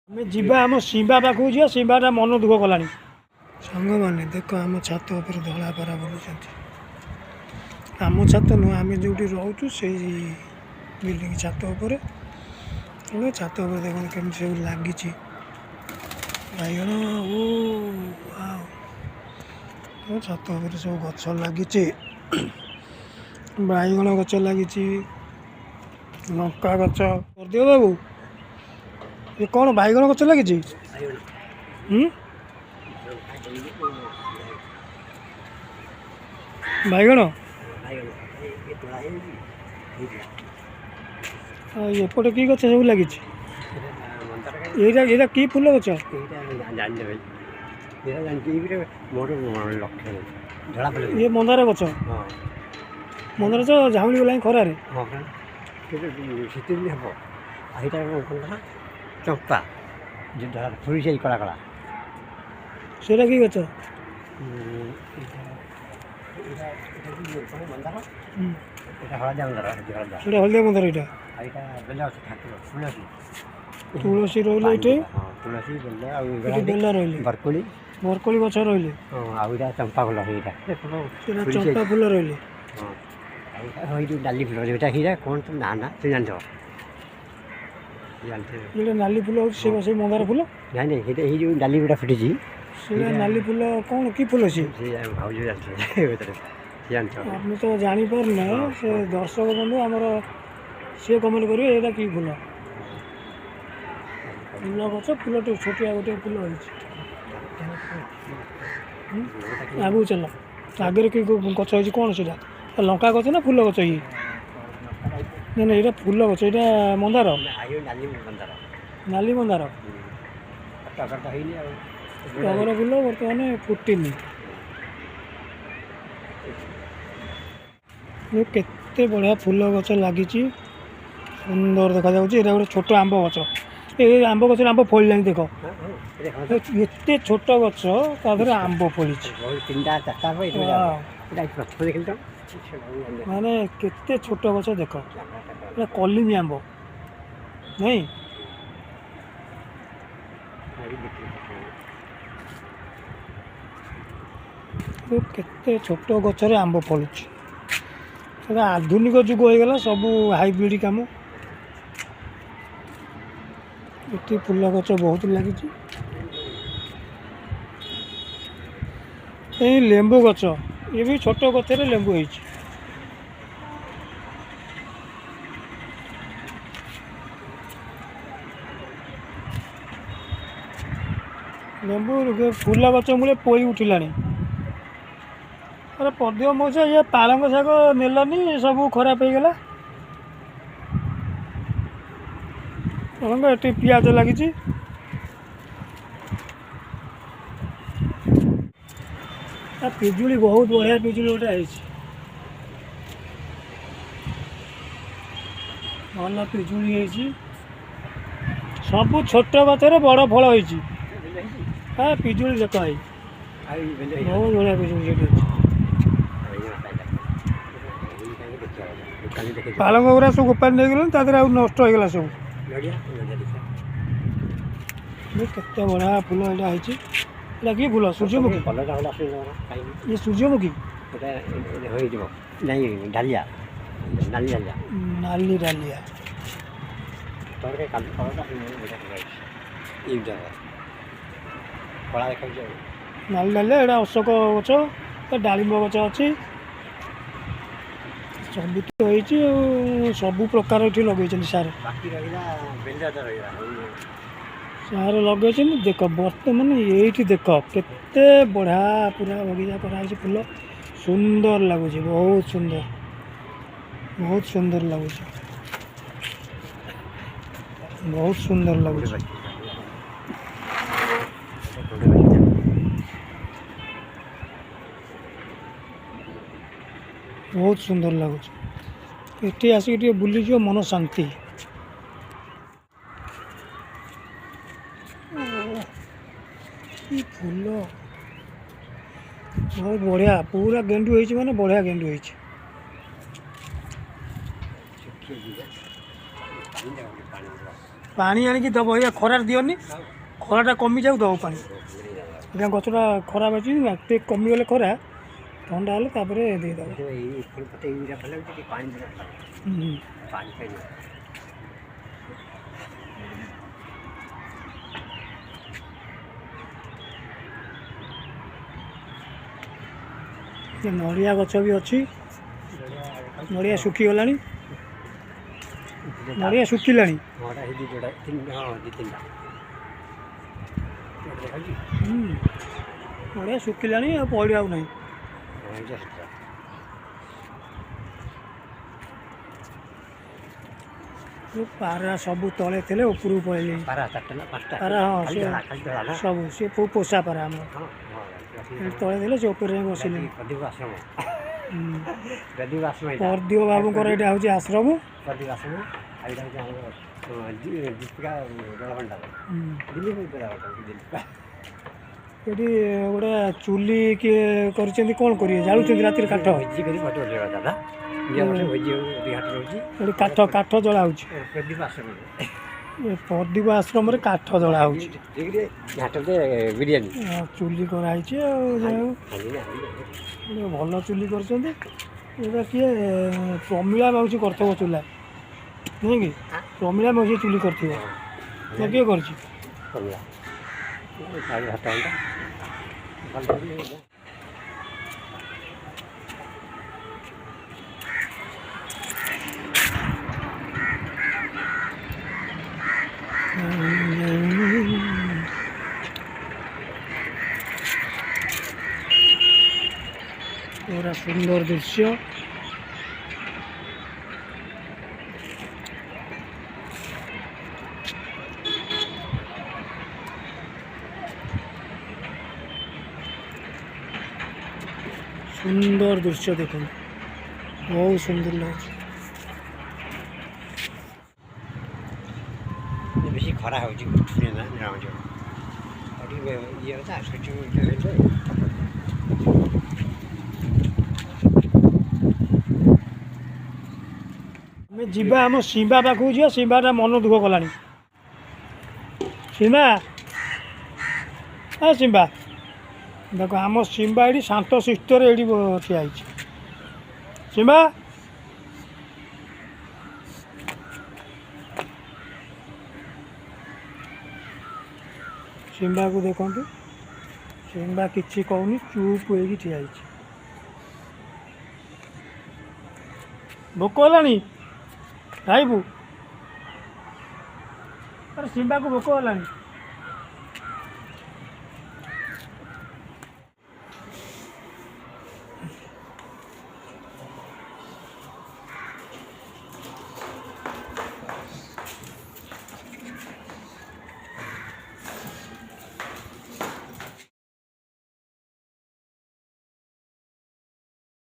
ଆମେ ଯିବା ଆମ ଶିମ୍ବା ପାଖକୁ ଯିବା। ଶିମ୍ବାଟା ମନ ଦୁଃଖ କଲାଣି। ସାଙ୍ଗମାନେ ଦେଖ ଆମ ଛାତ ଉପରେ ଧଳା ପାରା ବୁଲୁଛନ୍ତି। ଆମ ଛାତ ନୁହଁ, ଆମେ ଯେଉଁଠି ରହୁଛୁ ସେଇ ବିଲ୍ଡିଂ ଛାତ ଉପରେ। ଛାତ ଉପରେ ଦେଖନ୍ତୁ କେମିତି ସବୁ ଲାଗିଛି ବାଇଗଣ। ଓ ଛାତ ଉପରେ ସବୁ ଗଛ ଲାଗିଛି। ବାଇଗଣ ଗଛ ଲାଗିଛି, ଲଙ୍କା ଗଛ। କରିଦିଅ ବାବୁ, ଏ କ'ଣ ବାଇଗଣ ଗଛ ଲାଗିଛି? ବାଇଗଣ ଏପଟେ କି ଗଛ ସବୁ ଲାଗିଛି? ଏଇଟା ଏଇଟା କି ଫୁଲ ଗଛ? ଇଏ ମନ୍ଦାର ଗଛ। ମନ୍ଦାର ଗଛ ଝାଉଁଳି ଗଲାଣି ଖରାରେ। ଶୀତଦିନ ହେବ। ଏଇଟା ଚମ୍ପା ଫୁଲି ଯାଇ କଳା କଳା। ସେଇଟା କି ଗଛ? ସେଇଟା ହଳଦିଆ ମନ୍ଦାର। ଏଇଟା ତୁଳସୀ ରହିଲେ ଏଇଠି, ବେଲା ରହିଲେ, ବରକୋଳି ଗଛ ରହିଲେ, ଆଉ ଏଇଟା ଚମ୍ପା ଫୁଲ। ଏଇଟା ଚମ୍ପା ଫୁଲ ରହିଲେ। ଏଇ ଯେଉଁ ନାଲି ଫୁଲ ଯେଉଁଟା ସେଇଟା କ'ଣ ତ ନା ନା ତୁ ଜାଣିଥିବ। ଏଇଟା ନାଲି ଫୁଲ ହେଉଛି ସେଇ ମନ୍ଦାର ଫୁଲ? ନାଇଁ ନାଇଁ, ସେଇଟା ଏଇ ଯେଉଁ ନାଲି ଗୁଡ଼ା ଫୁଟିଛି ସେଇଟା ନାଲି ଫୁଲ। କ'ଣ କି ଫୁଲ ସିଏ? ଭାଉଜ ଜାଣିଥିବ। ଆମେ ତ ଜାଣିପାରୁନା। ସେ ଦର୍ଶକ ବନ୍ଧୁ ଆମର ସିଏ କମେଣ୍ଟ କରିବେ ଏଇଟା କି ଫୁଲ। ଫୁଲ ଗଛ, ଫୁଲଟେ ଛୋଟିଆ ଗୋଟେ ଫୁଲ ହେଇଛି। ଆଗକୁ ଚାଲ। ଆଗରେ କି ଗଛ ହେଇଛି କ'ଣ ସେଇଟା? ଲଙ୍କା ଗଛ ନା ଫୁଲ ଗଛ? ଇଏ ନା ନା, ଏଇଟା ଫୁଲ ଗଛ। ଏଇଟା ମନ୍ଦାର, ନାଲି ମନ୍ଦାର। ଟଗର ଫୁଲ ବର୍ତ୍ତମାନ ଫୁଟିନି। କେତେ ବଢ଼ିଆ ଫୁଲ ଗଛ ଲାଗିଛି, ସୁନ୍ଦର ଦେଖାଯାଉଛି। ଏଇଟା ଗୋଟେ ଛୋଟ ଆମ୍ବ ଗଛ। ଏ ଆମ୍ବ ଗଛରେ ଆମ୍ବ ଫଳିଲାଣି ଦେଖ। ଏତେ ଛୋଟ ଗଛ, ତା ଦେହରେ ଆମ୍ବ ଫଳିଛି। ମାନେ କେତେ ଛୋଟ ଗଛ ଦେଖ। ଏଇଟା କଲିମି ଆମ୍ବ ନାଇଁ? କେତେ ଛୋଟ ଗଛରେ ଆମ୍ବ ଫଳୁଛି। ସେଟା ଆଧୁନିକ ଯୁଗ ହେଇଗଲା, ସବୁ ହାଇବ୍ରିଡ଼ କାମ। ଏଠି ଫୁଲ ଗଛ ବହୁତ ଲାଗିଛି। ଏଇ ଲେମ୍ବୁ ଗଛ, ଇଏ ବି ଛୋଟ ଗଛରେ ଲେମ୍ବୁ ହେଇଛି। ଲେମ୍ବୁ ଫୁଲ ଗଛ ମୂଳେ ପୋଇ ଉଠିଲାଣି। ଆରେ ପଦିଅ ମଉସା, ଇଏ ପାଳଙ୍ଗ ଶାଗ ନେଲନି, ସବୁ ଖରାପ ହେଇଗଲା। ପାଳଙ୍ଗ, ଏଠି ପିଆଜ ଲାଗିଛି। ପିଜୁଳି ବହୁତ ବଢ଼ିଆ ପିଜୁଳି ଗୋଟେ ହେଇଛି। ଭଲ ପିଜୁଳି ହେଇଛି। ସବୁ ଛୋଟ ଗଛରେ ବଡ଼ ଫଳ ହେଇଛି। ପିଜୁଳି ଦେଖ ଭାଇ, ବହୁତ ବଢ଼ିଆ ପିଜୁଳି ସେଠି ଅଛି। ପାଳଙ୍ଗ ଗୁଡ଼ା ସବୁ ଗୋପାଳି ନେଇଗଲେଣି, ତା ଦେହରେ ଆଉ ନଷ୍ଟ ହେଇଗଲା ସବୁ। କେତେ ବଢ଼ିଆ ଫୁଲ ଏଇଟା ହେଇଛି। ଏଇଟା କି ଫୁଲ? ସୂର୍ଯ୍ୟମୁଖୀ। ଇଏ ସୂର୍ଯ୍ୟମୁଖୀ? ଡାଲିଆ, ନାଲି ଡାଲିଆ। ନାଲି ଡାଲିଆ। ନାଲି ଡାଲିଆ। ଏଇଟା ଅଶୋକ ଗଛ, ଡାଳିମ୍ବ ଗଛ ଅଛି। ସବୁ ତ ହେଇଛି ଆଉ, ସବୁ ପ୍ରକାର ଏଠି ଲଗେଇଛନ୍ତି ସାର। ସାର ଲଗେଇଛନ୍ତି। ଦେଖ ବର୍ତ୍ତମାନ ଏଇଠି ଦେଖ କେତେ ବଢ଼ିଆ ପୁରା ବଗିଚା କରାହେଇଛି। ଫୁଲ ସୁନ୍ଦର ଲାଗୁଛି, ବହୁତ ସୁନ୍ଦର, ବହୁତ ସୁନ୍ଦର ଲାଗୁଛି, ବହୁତ ସୁନ୍ଦର ଲାଗୁଛି। ବହୁତ ସୁନ୍ଦର ଲାଗୁଛି। ଏଠି ଆସିକି ଟିକେ ବୁଲିଯିବ, ମନ ଶାନ୍ତି। ଫୁଲ ବହୁତ ବଢ଼ିଆ, ପୁରା ଗେଣ୍ଡୁ ହେଇଛି, ମାନେ ବଢ଼ିଆ ଗେଣ୍ଡୁ ହେଇଛି। ପାଣି ଆଣିକି ଦେବ, ଏଇଆ ଖରାରେ ଦିଅନି, ଖରାଟା କମିଯାଉ ଦେବ ପାଣି। ଆଜ୍ଞା ଗଛଟା ଖରାପ ଅଛି ନା, ଟିକେ କମିଗଲେ ଖରା ଥଣ୍ଡା ହେଲେ ତାପରେ ଦେଇଦେବ। ନଡ଼ିଆ ଗଛ ବି ଅଛି, ନଡ଼ିଆ ଶୁଖିଗଲାଣି, ନଡ଼ିଆ ଶୁଖିଲାଣି। ନଡ଼ିଆ ଶୁଖିଲାଣି ଆଉ ପଇଡ଼ ଆଉ ନାହିଁ। ପାରା ସବୁ ତଳେ ଥିଲେ ଉପରକୁ ପଳେଇଲେ। ପାରା ହଁ ସବୁ ସେ ପୋଷା ପାରା ଆମର ତଳେ ଥିଲେ ସେ ଉପରେ ଯାଇ ବସିଲେ। ପ୍ରଦୀପ ବାବୁଙ୍କର ଏଇଟା ହେଉଛି ଆଶ୍ରମ। ଏଠି ଗୋଟେ ଚୁଲି କିଏ କରିଛନ୍ତି, କ'ଣ କରିବେ, ଜାଳୁଛନ୍ତି ରାତିରେ କାଠ। ଏଠି କାଠ ଜଳା ହେଉଛି, ପ୍ରଦୀପ ଆଶ୍ରମରେ କାଠ ଜଳା ହେଉଛି, ଚୁଲି କରାହେଇଛି। ଆଉ ଭଲ ଚୁଲି କରିଛନ୍ତି। ଏଇଟା କିଏ ପ୍ରମିଳା ମାଉସୀ କରିଥିବ ଚୁଲା, ନୁହେଁ କି? ପ୍ରମିଳା ମାଉସୀ ଚୁଲି କରିଥିବ, କିଏ କରିଛି? ପୁରା ସୁନ୍ଦର ଦୃଶ୍ୟ। ସୁନ୍ଦର ଦୃଶ୍ୟ ଦେଖନ୍ତୁ, ବହୁତ ସୁନ୍ଦର ଲାଗୁଛି। ବେଶୀ ଖରା ହେଉଛି, ଆମେ ଯିବା ଆମ ଶିମ୍ବା ପାଖକୁ ଯିବା। ଶିମ୍ବାଟା ମନ ଦୁଃଖ କଲାଣି। ଶିମ୍ବା, ଶିମ୍ବା ଦେଖ, ଆମ ଶିମ୍ବା ଏଇଠି ଶାନ୍ତ ଶିଷ୍ଟରେ ଏଇଠି ଠିଆ ହେଇଛି। ଶିମ୍ବା, ଶିମ୍ବାକୁ ଦେଖନ୍ତୁ, ଶିମ୍ବା କିଛି କହୁନି, ଚୁପ୍ ହେଇକି ଠିଆ ହେଇଛି। ଭୋକ ହେଲାଣି ଖାଇବୁ? ଆରେ ଶିମ୍ବାକୁ ଭୋକ ହେଲାଣି।